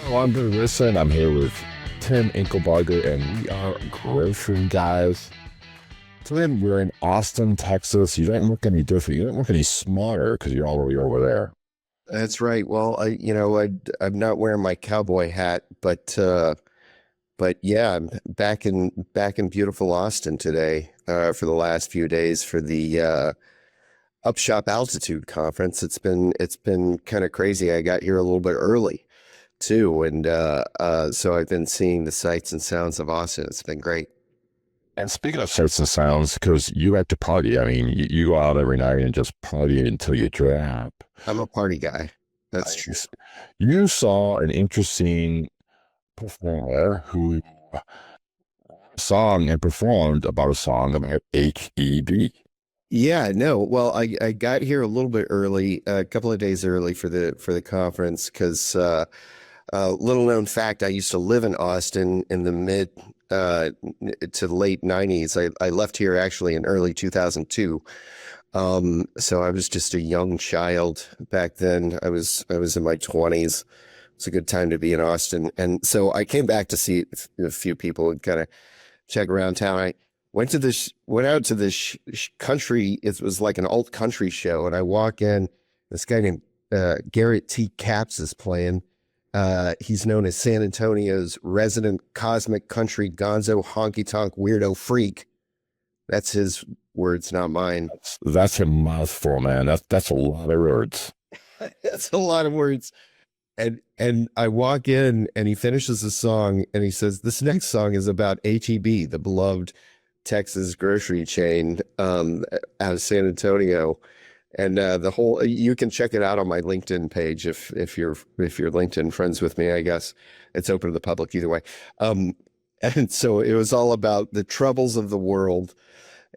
Oh, I'm Bill Wilson. I'm here with Tim Inkelbarger, and we are grocery guys. Tim, we're in Austin, Texas. You don't look any different. You don't look any smarter because you're already over there. That's right. Well, I'm not wearing my cowboy hat, but yeah, I'm back in beautiful Austin today for the last few days for the Upshop Altitude Conference. It's been kind of crazy. I got here a little bit early too, and so I've been seeing the sights and sounds of Austin. It's been great. And speaking of sights and sounds, because you like to party, I mean, you go out every night and just party until you drop. I'm a party guy. That's true. Nice. You saw an interesting performer who song and performed about a song about HEB. Yeah, no. Well, I got here a little bit early, a couple of days early for the conference because little known fact, I used to live in Austin in the mid to late 90s. I left here actually in early 2002. So I was just a young child back then. I was in my 20s. It's a good time to be in Austin. And so I came back to see a few people and kind of check around town. I went out to this country. It was like an alt country show, and I walk in. This guy named Garrett T. Capps is playing. He's known as San Antonio's resident cosmic country gonzo honky tonk weirdo freak. That's his words, not mine. That's a mouthful, man. That's a lot of words. That's a lot of words. And I walk in and he finishes the song and he says, "This next song is about HEB, the beloved Texas grocery chain out of San Antonio." And the whole you can check it out on my LinkedIn page if you're LinkedIn friends with me, I guess. It's open to the public either way. And so it was all about the troubles of the world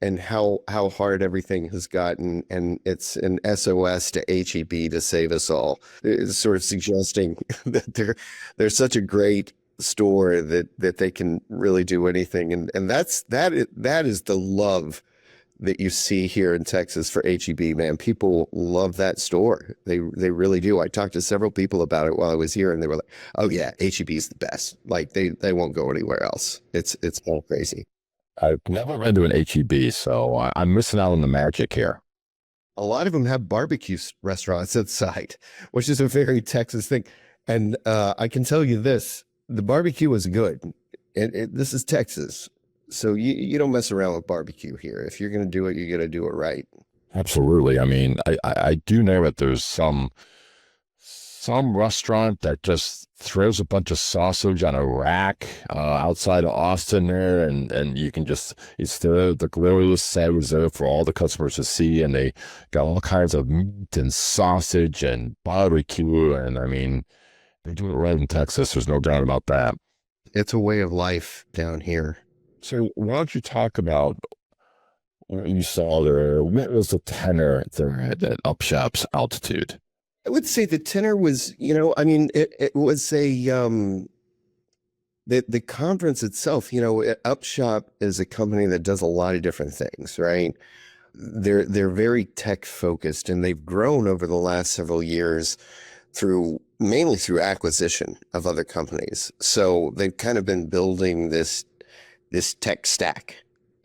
and how hard everything has gotten, and it's an SOS to HEB to save us all. It's sort of suggesting that they're such a great store that they can really do anything, and that is the love that you see here in Texas for HEB, man. People love that store. They really do. I talked to several people about it while I was here, and they were like, "Oh yeah, HEB is the best. Like they won't go anywhere else. It's all crazy." I've never been to an HEB, so I'm missing out on the magic here. A lot of them have barbecue restaurants outside, which is a very Texas thing. And I can tell you this, the barbecue is good. This is Texas. So you don't mess around with barbecue here. If you're going to do it, you got to do it right. Absolutely. I mean, I do know that there's some restaurant that just throws a bunch of sausage on a rack outside of Austin there, and you can just it's the glorious set reserved for all the customers to see, and they got all kinds of meat and sausage and barbecue, and I mean they do it right in Texas. There's no doubt about that. It's a way of life down here. So why don't you talk about what you saw there? What was the tenor there at Upshop's altitude? I would say the tenor was, I mean, it was the conference itself, Upshop is a company that does a lot of different things, right? They're very tech focused, and they've grown over the last several years mainly through acquisition of other companies. So they've kind of been building this tech stack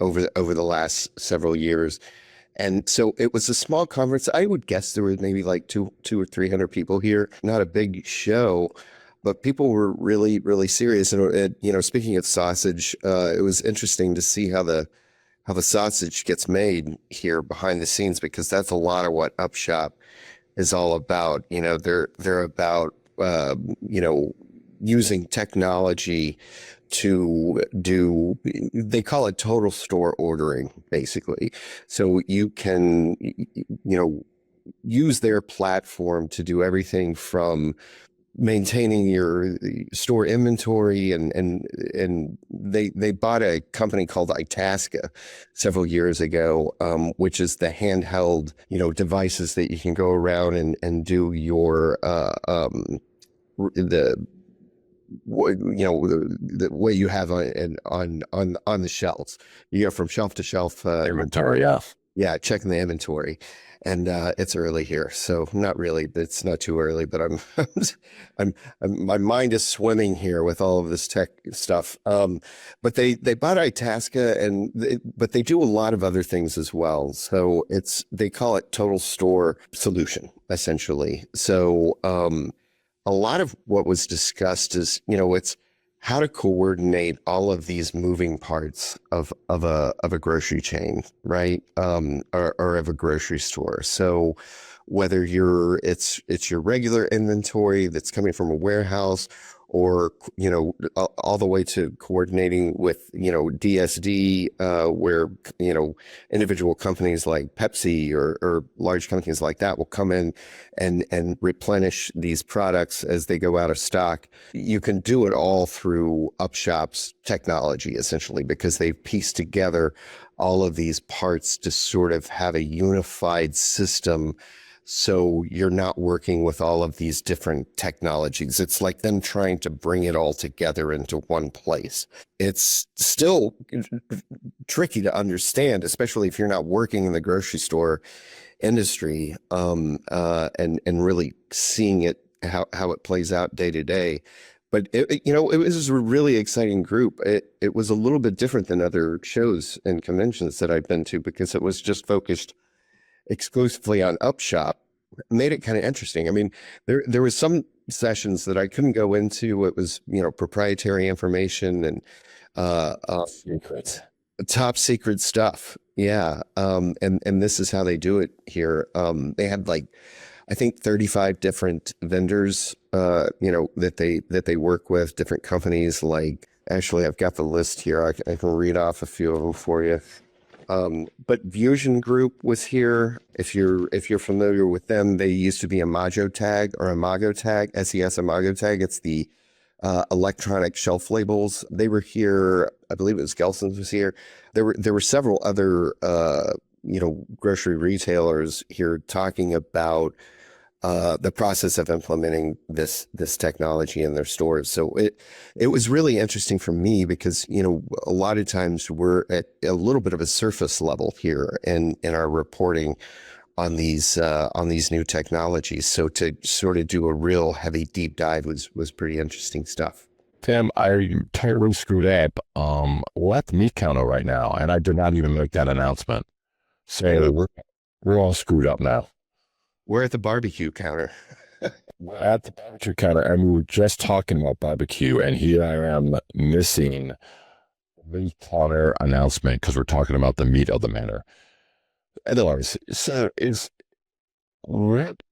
over the last several years. And so it was a small conference. I would guess there were maybe like two or 300 people here. Not a big show, but people were really, really serious. And speaking of sausage, it was interesting to see how the sausage gets made here behind the scenes, because that's a lot of what Upshop is all about. They're about using technology to do, they call it total store ordering, basically. So you can, use their platform to do everything from maintaining your store inventory, and they bought a company called Itasca several years ago, which is the handheld, devices that you can go around and do your the the way you have on the shelves. You go from shelf to shelf. Inventory, yeah. Yeah, checking the inventory, and it's early here, so not really. It's not too early, but I'm, my mind is swimming here with all of this tech stuff. But they bought Itasca, but they do a lot of other things as well. So they call it total store solution essentially. So a lot of what was discussed is, it's how to coordinate all of these moving parts of a grocery chain, right? Or of a grocery store. So whether it's your regular inventory that's coming from a warehouse, or all the way to coordinating with DSD, where individual companies like Pepsi or large companies like that will come in and replenish these products as they go out of stock. You can do it all through Upshop's technology, essentially, because they've pieced together all of these parts to sort of have a unified system. So you're not working with all of these different technologies. It's like them trying to bring it all together into one place. It's still tricky to understand, especially if you're not working in the grocery store industry, and really seeing it, how it plays out day to day. But it was a really exciting group. It was a little bit different than other shows and conventions that I've been to, because it was just focused exclusively on Upshop. Made it kind of interesting. I mean, there was some sessions that I couldn't go into. It was proprietary information and Secrets. top secret stuff. Yeah. And this is how they do it here. They had like, I think 35 different vendors, that they work with, different companies. Like, actually, I've got the list here. I can read off a few of them for you. But Fusion Group was here. If you're familiar with them, they used to be Imago Tag or Imago Tag, SES Imago Tag. It's the electronic shelf labels. They were here. I believe it was Gelson's was here. There were several other grocery retailers here talking about the process of implementing this technology in their stores. So it was really interesting for me, because a lot of times we're at a little bit of a surface level here in our reporting on these new technologies. So to sort of do a real heavy deep dive was pretty interesting stuff. Tim, I totally screwed up. We're at the meat counter right now, and I did not even make that announcement. So we're all screwed up now. We're at the barbecue counter. We're at the barbecue counter, and we were just talking about barbecue, and here I am missing the meat counter announcement because we're talking about the meat of the matter. Anyways, so what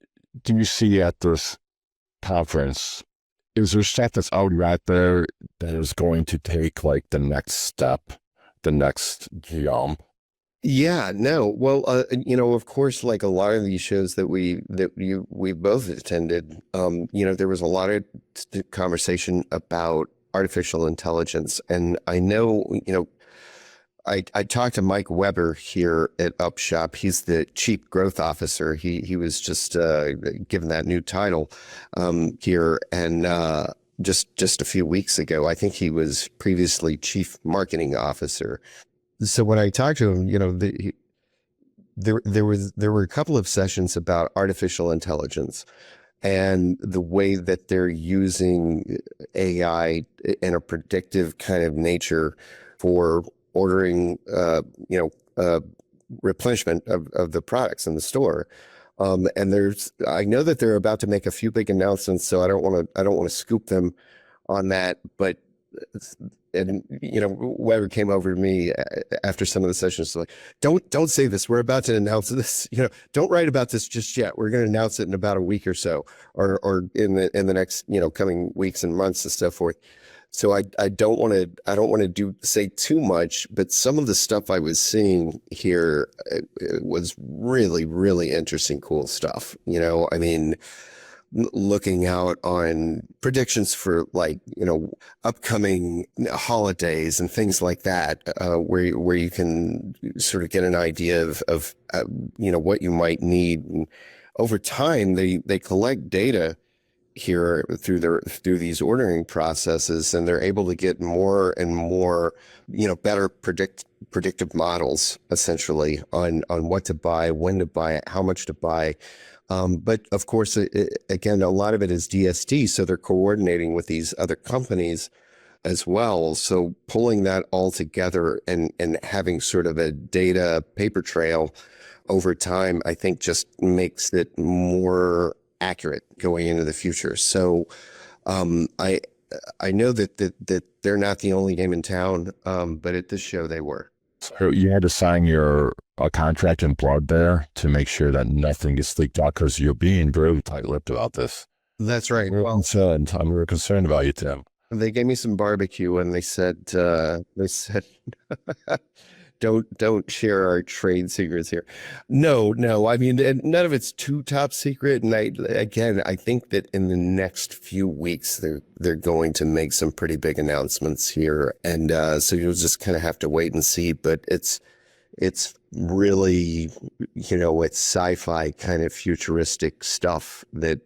do you see at this conference? Is there stuff that's already out there that is going to take like the next step, the next jump? Yeah, no. Well, of course, like a lot of these shows we both attended, there was a lot of conversation about artificial intelligence. And I know, I talked to Mike Weber here at Upshop. He's the Chief Growth Officer. He was just given that new title here, and just a few weeks ago. I think he was previously Chief Marketing Officer. So when I talked to him, there were a couple of sessions about artificial intelligence and the way that they're using AI in a predictive kind of nature for ordering, replenishment of the products in the store. And I know that they're about to make a few big announcements, so I don't want to scoop them on that, but Weber came over to me after some of the sessions, like, don't say this. We're about to announce this. Don't write about this just yet. We're going to announce it in about a week or so, or in the next coming weeks and months and so forth. So I don't want to say too much, but some of the stuff I was seeing here was really, really interesting, cool stuff. I mean, looking out on predictions for upcoming holidays and things like that, where you can sort of get an idea of what you might need. And over time, they collect data here through these ordering processes, and they're able to get more and more, better predictive models essentially on what to buy, when to buy it, how much to buy. But of course, again, a lot of it is DSD, so they're coordinating with these other companies as well. So pulling that all together and having sort of a data paper trail over time, I think just makes it more accurate going into the future. So I know that they're not the only game in town, but at this show they were. So you had to sign your a contract in blood there to make sure that nothing gets leaked out because you're being very tight-lipped about this. That's right. We're concerned. I'm real concerned about you, Tim. They gave me some barbecue and they said don't share our trade secrets here. No, no. I mean, and none of it's too top secret. And I think that in the next few weeks they're going to make some pretty big announcements here, and so you'll just kind of have to wait and see. But it's really, it's sci-fi kind of futuristic stuff that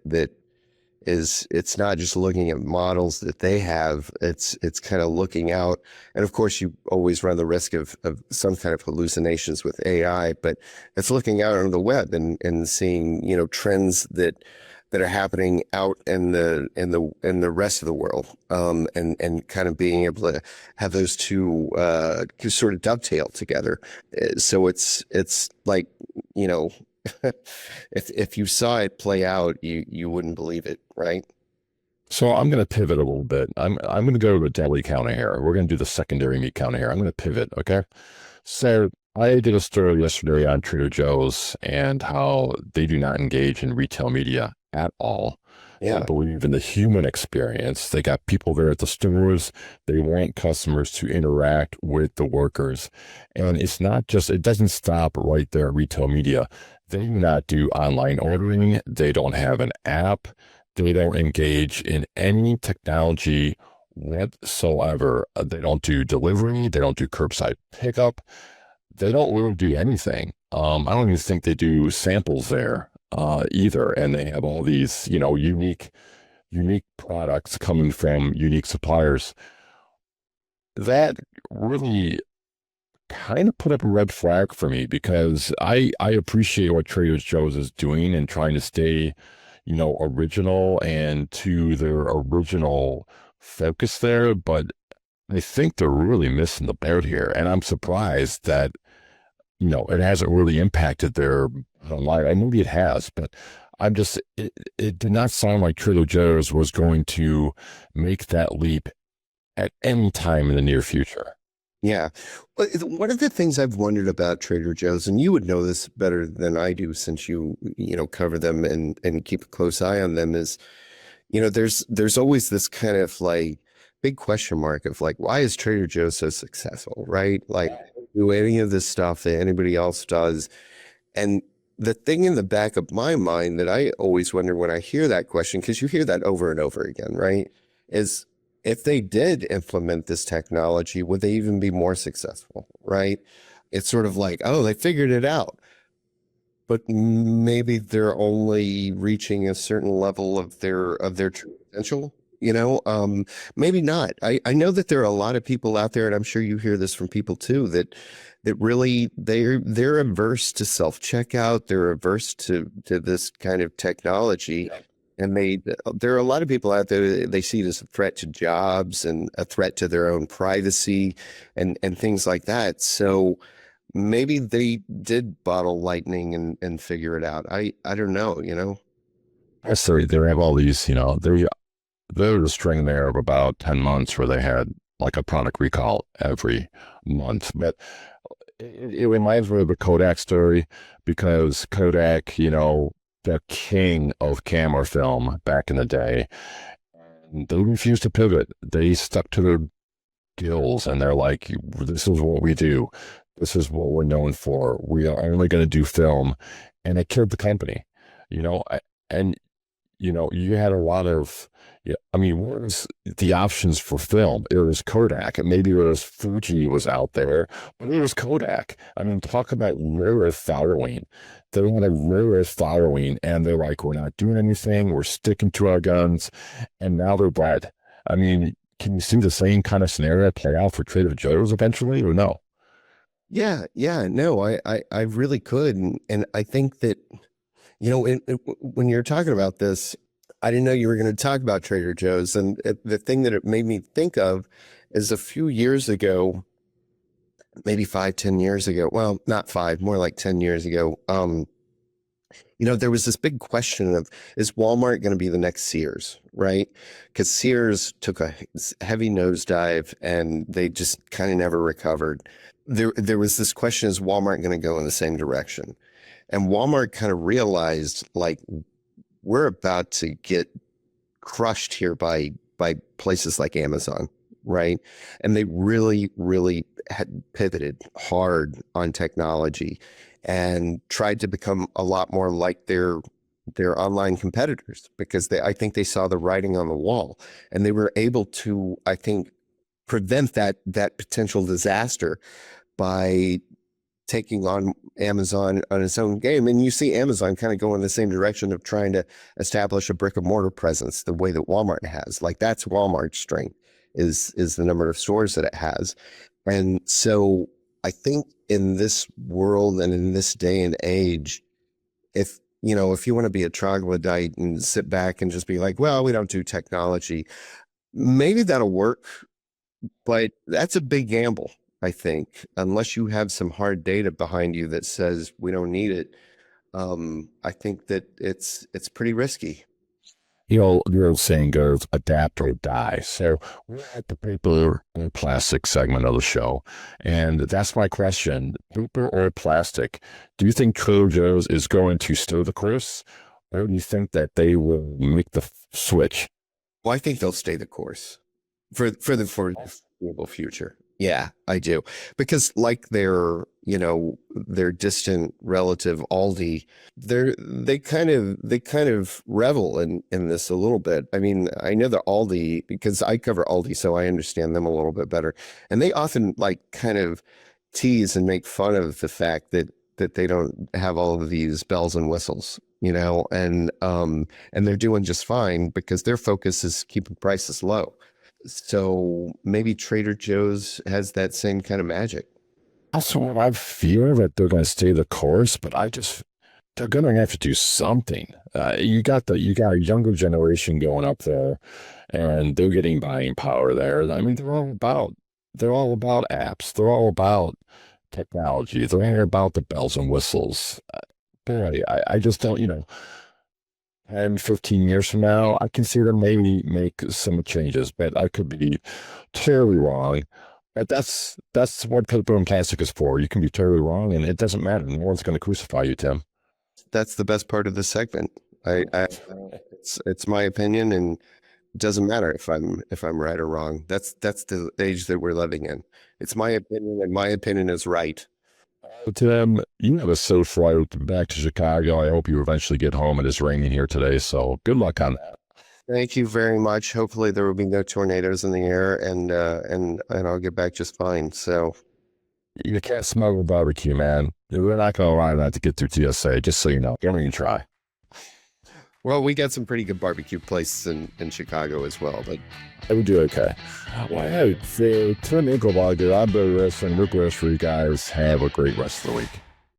it's not just looking at models that they have, it's kind of looking out. And of course you always run the risk of some kind of hallucinations with AI, but it's looking out on the web and seeing, trends that are happening out in the rest of the world, and kind of being able to have those two sort of dovetail together. So it's like, you know, if you saw it play out, you wouldn't believe it, right? So I'm going to pivot a little bit. I'm going to go to a deli counter here. We're going to do the secondary meat counter here. I'm going to pivot, okay? So I did a story yesterday on Trader Joe's and how they do not engage in retail media at all. They Yeah. believe in the human experience. They got people there at the stores. They want customers to interact with the workers. And it's not just, it doesn't stop right there at retail media. They do not do online ordering. They don't have an app. They don't engage in any technology whatsoever. They don't do delivery. They don't do curbside pickup. They don't really do anything. I don't even think they do samples there either. And they have all these, unique products coming from unique suppliers. That really kind of put up a red flag for me because I appreciate what Trader Joe's is doing and trying to stay, original and to their original focus there, but I think they're really missing the boat here. And I'm surprised that, it hasn't really impacted their life. Maybe it has, but it did not sound like Trader Joe's was going to make that leap at any time in the near future. Yeah. Well, one of the things I've wondered about Trader Joe's, and you would know this better than I do since you cover them and keep a close eye on them, is, there's always this kind of like big question mark of like, why is Trader Joe's so successful, right? Like, do any of this stuff that anybody else does? And the thing in the back of my mind that I always wonder when I hear that question, because you hear that over and over again, right? Is if they did implement this technology, would they even be more successful, right? It's sort of like, oh, they figured it out, but maybe they're only reaching a certain level of their true potential. Maybe not. I know that there are a lot of people out there, and I'm sure you hear this from people too, that really they're averse to self-checkout, they're averse to this kind of technology. And there are a lot of people out there, they see it as a threat to jobs and a threat to their own privacy and things like that. So maybe they did bottle lightning and figure it out. I don't know. Yes, they have all these, there was a string there of about 10 months where they had like a product recall every month. But it reminds me of the Kodak story because Kodak, the king of camera film back in the day, and they refused to pivot. They stuck to their gills and they're like, this is what we do. This is what we're known for. We are only going to do film. And it killed the company, and you had a lot of, yeah, I mean, what was the options for film? It was Kodak, and maybe it was Fuji was out there, but it was Kodak. I mean, talk about rare earth following. They had a rare earth following, and they're like, we're not doing anything, we're sticking to our guns, and now they're dead. I mean, can you see the same kind of scenario play out for Trader Joe's eventually, or no? Yeah, yeah, no, I really could, and I think that when you're talking about this, I didn't know you were going to talk about Trader Joe's, and the thing that it made me think of is a few years ago, maybe 5, 10 years ago. Well, not five, more like 10 years ago. There was this big question of, is Walmart going to be the next Sears, right? Because Sears took a heavy nosedive and they just kind of never recovered. There was this question, is Walmart going to go in the same direction? And Walmart kind of realized, like, we're about to get crushed here by places like Amazon, right? And they really, really had pivoted hard on technology and tried to become a lot more like their online competitors, because I think they saw the writing on the wall, and they were able to, I think, prevent that potential disaster by taking on Amazon on its own game. And you see Amazon kind of go in the same direction of trying to establish a brick and mortar presence the way that Walmart has. Like, that's Walmart's strength, is the number of stores that it has. And so I think in this world and in this day and age, if you want to be a troglodyte and sit back and just be like, well, we don't do technology, maybe that'll work, but that's a big gamble, I think, unless you have some hard data behind you that says we don't need it. I think that it's pretty risky. The old saying goes, adapt or die. So we're at the paper or plastic segment of the show. And that's my question. Paper or plastic? Do you think Trader Joe's is going to stow the course? Or do you think that they will make the switch? Well, I think they'll stay the course for the foreseeable future. Yeah, I do. Because like their distant relative Aldi, they kind of revel in this a little bit. I mean, I know that Aldi, because I cover Aldi, so I understand them a little bit better. And they often like kind of tease and make fun of the fact that they don't have all of these bells and whistles, and they're doing just fine because their focus is keeping prices low. So maybe Trader Joe's has that same kind of magic. That's what I fear, that they're going to stay the course, but they're going to have to do something. You got a younger generation going up there, and they're getting buying power there. I mean, they're all about apps. They're all about technology. They're about the bells and whistles. Boy, I just don't, 10, 15 years from now, I can see them maybe make some changes, but I could be terribly wrong. But that's what paper and plastic is for. You can be terribly wrong, and it doesn't matter. No one's going to crucify you, Tim. That's the best part of the segment. It's my opinion, and it doesn't matter if I'm right or wrong. That's the age that we're living in. It's my opinion, and my opinion is right. Tim, you have a safe flight back to Chicago. I hope you eventually get home. It is raining here today, so good luck on that. Thank you very much. Hopefully there will be no tornadoes in the air, and I'll get back just fine. So You can't smuggle barbecue, man. We're not going to allow that to get through TSA, just so you know. Don't even try. well, we got some pretty good barbecue places in Chicago as well, but I would do okay. Well, hey, Tim Inkelbarger, I'm Bill Wrestling, Rick West for you guys. Have a great rest of the week.